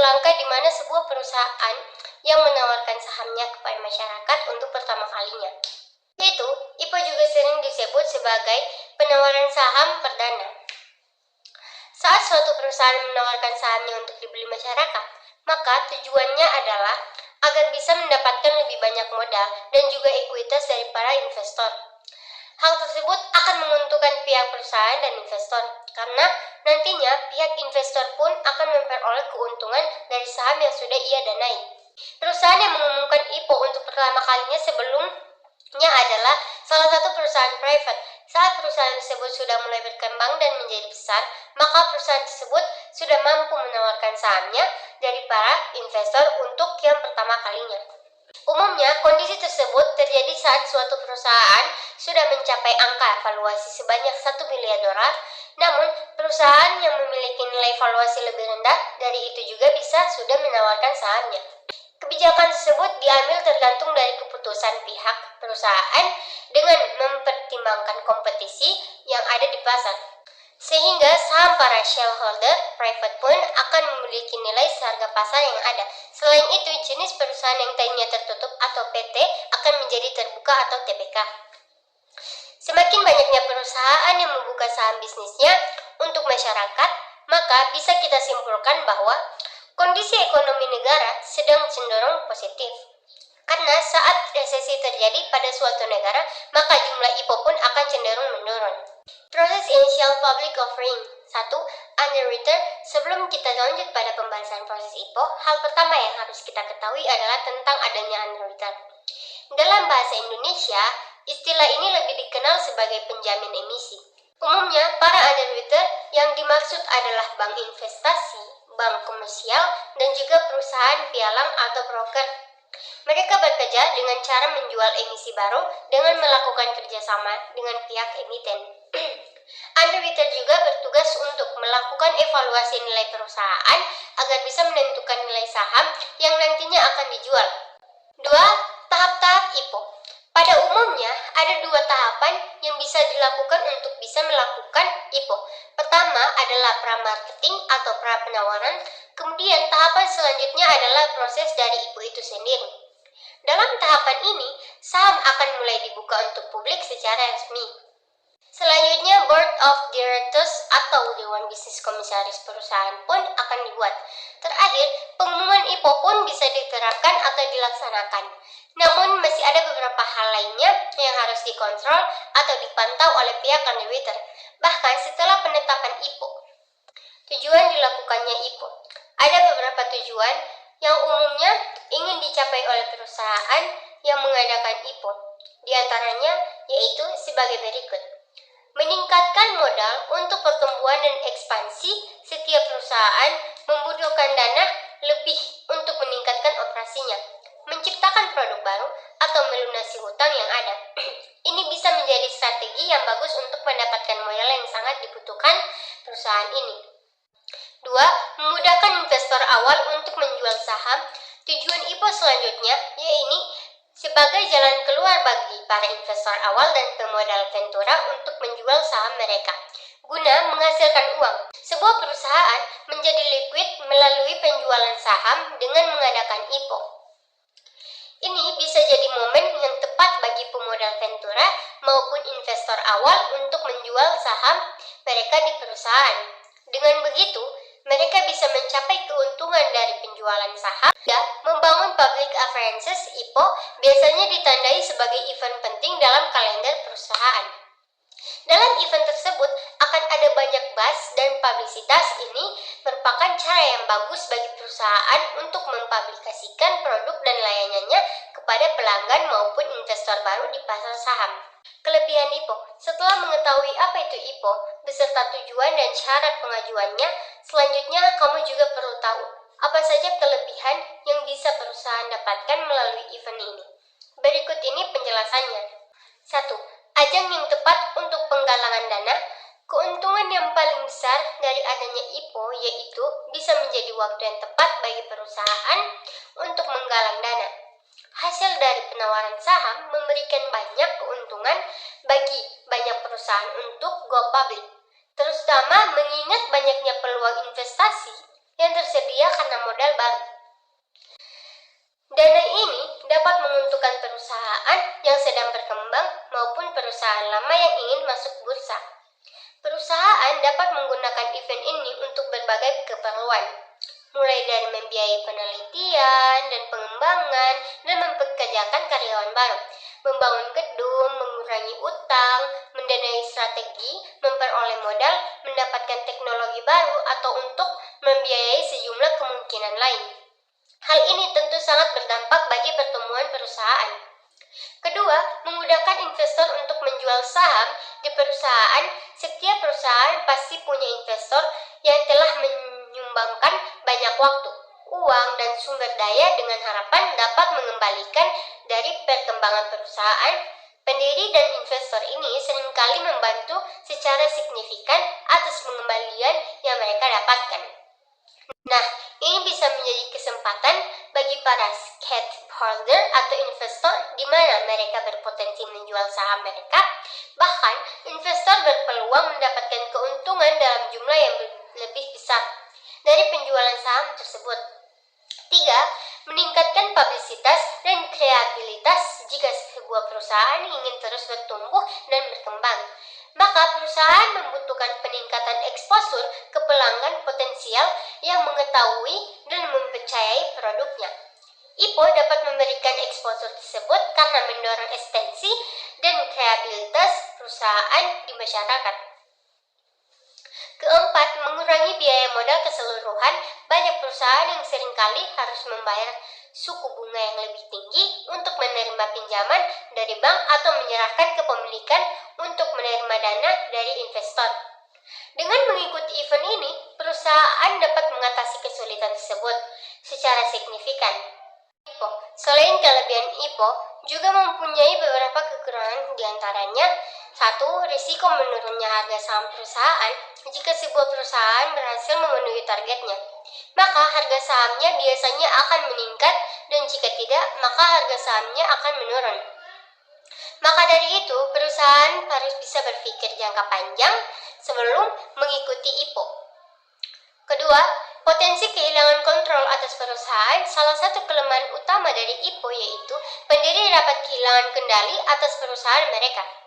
langkah di mana sebuah perusahaan yang menawarkan sahamnya kepada masyarakat untuk pertama kalinya. Yaitu, IPO juga sering disebut sebagai penawaran saham perdana. Saat suatu perusahaan menawarkan sahamnya untuk dibeli masyarakat, maka tujuannya adalah agar bisa mendapatkan lebih banyak modal dan juga ekuitas dari para investor. Hal tersebut akan menguntungkan pihak perusahaan dan investor, karena nantinya pihak investor pun akan memperoleh keuntungan dari saham yang sudah ia danai. Perusahaan yang mengumumkan IPO untuk pertama kalinya sebelumnya adalah salah satu perusahaan private. Saat perusahaan tersebut sudah mulai berkembang dan menjadi besar, maka perusahaan tersebut sudah mampu menawarkan sahamnya dari para investor untuk yang pertama kalinya. Umumnya, kondisi tersebut terjadi saat suatu perusahaan sudah mencapai angka valuasi sebanyak 1 miliar dolar, namun perusahaan yang memiliki nilai valuasi lebih rendah dari itu juga bisa sudah menawarkan sahamnya. Kebijakan tersebut diambil tergantung dari keputusan pihak perusahaan dengan mempertimbangkan kompetisi yang ada di pasar. Sehingga saham para shareholder private pun akan memiliki nilai seharga pasar yang ada. Selain itu, jenis perusahaan yang tadinya tertutup atau PT akan menjadi terbuka atau TBK. Semakin banyaknya perusahaan yang membuka saham bisnisnya untuk masyarakat, maka bisa kita simpulkan bahwa kondisi ekonomi negara sedang cenderung positif. Karena saat resesi terjadi pada suatu negara, maka jumlah IPO pun akan cenderung menurun. Proses initial public offering. 1. Underwriter. Sebelum kita lanjut pada pembahasan proses IPO, hal pertama yang harus kita ketahui adalah tentang adanya underwriter. Dalam bahasa Indonesia, istilah ini lebih dikenal sebagai penjamin emisi. Umumnya, para underwriter yang dimaksud adalah bank investasi, bank komersial, dan juga perusahaan pialang atau broker. Mereka bekerja dengan cara menjual emisi baru dengan melakukan kerjasama dengan pihak emiten. Underwriter juga bertugas untuk melakukan evaluasi nilai perusahaan agar bisa menentukan nilai saham yang nantinya akan dijual. 2. Tahap-tahap IPO. Pada umumnya, ada 2 tahapan yang bisa dilakukan untuk bisa melakukan IPO. Pertama adalah pra-marketing atau pra-penawaran, kemudian tahapan selanjutnya adalah proses dari IPO itu sendiri. Dalam tahapan ini, saham akan mulai dibuka untuk publik secara resmi. Selanjutnya, Board of Directors atau Dewan Bisnis Komisaris perusahaan pun akan dibuat. Terakhir, pengumuman IPO pun bisa diterapkan atau dilaksanakan. Namun, masih ada beberapa hal lainnya yang harus dikontrol atau dipantau oleh pihak underwriter, bahkan setelah penetapan IPO. Tujuan dilakukannya IPO. Ada beberapa tujuan yang umumnya ingin dicapai oleh perusahaan yang mengadakan IPO. Di antaranya yaitu sebagai berikut. Meningkatkan modal untuk pertumbuhan dan ekspansi. Setiap perusahaan membutuhkan dana lebih untuk meningkatkan operasinya, menciptakan produk baru, atau melunasi hutang yang ada. Ini bisa menjadi strategi yang bagus untuk mendapatkan modal yang sangat dibutuhkan perusahaan ini. 2. Memudahkan investor awal untuk menjual saham. Tujuan IPO selanjutnya yaitu sebagai jalan keluar bagi para investor awal dan pemodal ventura untuk menjual saham mereka, guna menghasilkan uang. Sebuah perusahaan menjadi liquid melalui penjualan saham dengan mengadakan IPO. Ini bisa jadi momen yang tepat bagi pemodal ventura maupun investor awal untuk menjual saham mereka di perusahaan. Dengan begitu, mereka bisa mencapai keuntungan dari penjualan saham. Membangun public appearances. IPO biasanya ditandai sebagai event penting dalam kalender perusahaan. Dalam event tersebut akan ada banyak buzz dan publisitas. Ini merupakan cara yang bagus bagi perusahaan untuk mempublikasikan produk dan layanannya kepada pelanggan maupun investor baru di pasar saham. Kelebihan IPO. Setelah mengetahui apa itu IPO beserta tujuan dan syarat pengajuannya, selanjutnya kamu juga perlu tahu apa saja kelebihan yang bisa perusahaan dapatkan melalui event ini. Berikut ini penjelasannya. 1. Ajang yang tepat untuk penggalangan dana. Keuntungan yang paling besar dari adanya IPO yaitu bisa menjadi waktu yang tepat bagi perusahaan untuk menggalang dana. Hasil dari penawaran saham memberikan banyak keuntungan bagi banyak perusahaan untuk go public, terutama mengingat banyaknya peluang investasi yang tersedia karena modal baru. Dana ini dapat menguntungkan perusahaan yang sedang berkembang maupun perusahaan lama yang ingin masuk bursa. Perusahaan dapat menggunakan event ini untuk berbagai keperluan, mulai dari membiayai penelitian dan pengembangan dan mempekerjakan karyawan baru, membangun gedung, mengurangi utang, mendanai strategi, memperoleh modal, mendapatkan teknologi baru, atau untuk membiayai sejumlah kemungkinan lain. Hal ini tentu sangat berdampak bagi pertumbuhan perusahaan. Kedua, memudahkan investor untuk menjual saham di perusahaan. Setiap perusahaan pasti punya investor yang telah menyumbangkan banyak waktu, uang, dan sumber daya dengan harapan dapat mengembalikan dari perkembangan perusahaan. Pendiri dan investor ini seringkali membantu secara signifikan atas pengembalian yang mereka dapatkan. Nah, ini bisa menjadi kesempatan bagi para stakeholder atau investor di mana mereka berpotensi menjual saham mereka. Bahkan, investor berpeluang mendapatkan keuntungan dalam jumlah yang lebih besar dari penjualan saham tersebut. 3. Meningkatkan publisitas dan kreativitas. Jika sebuah perusahaan ingin terus bertumbuh dan berkembang, maka perusahaan membutuhkan peningkatan eksposur ke pelanggan potensial yang mengetahui dan mempercayai produknya. IPO dapat memberikan eksposur tersebut karena mendorong ekstensi dan kreativitas perusahaan di masyarakat. Keempat, mengurangi biaya modal keseluruhan. Banyak perusahaan yang seringkali harus membayar suku bunga yang lebih tinggi untuk menerima pinjaman dari bank atau menyerahkan kepemilikan untuk menerima dana dari investor. Dengan mengikuti event ini, perusahaan dapat mengatasi kesulitan tersebut secara signifikan. IPO. Selain kelebihan IPO, juga mempunyai beberapa kekurangan diantaranya. 1. Risiko menurunnya harga saham perusahaan. Jika sebuah perusahaan berhasil memenuhi targetnya, maka harga sahamnya biasanya akan meningkat, dan jika tidak, maka harga sahamnya akan menurun. Maka dari itu, perusahaan harus bisa berpikir jangka panjang sebelum mengikuti IPO. Kedua, potensi kehilangan kontrol atas perusahaan. Salah satu kelemahan utama dari IPO yaitu pendiri dapat kehilangan kendali atas perusahaan mereka.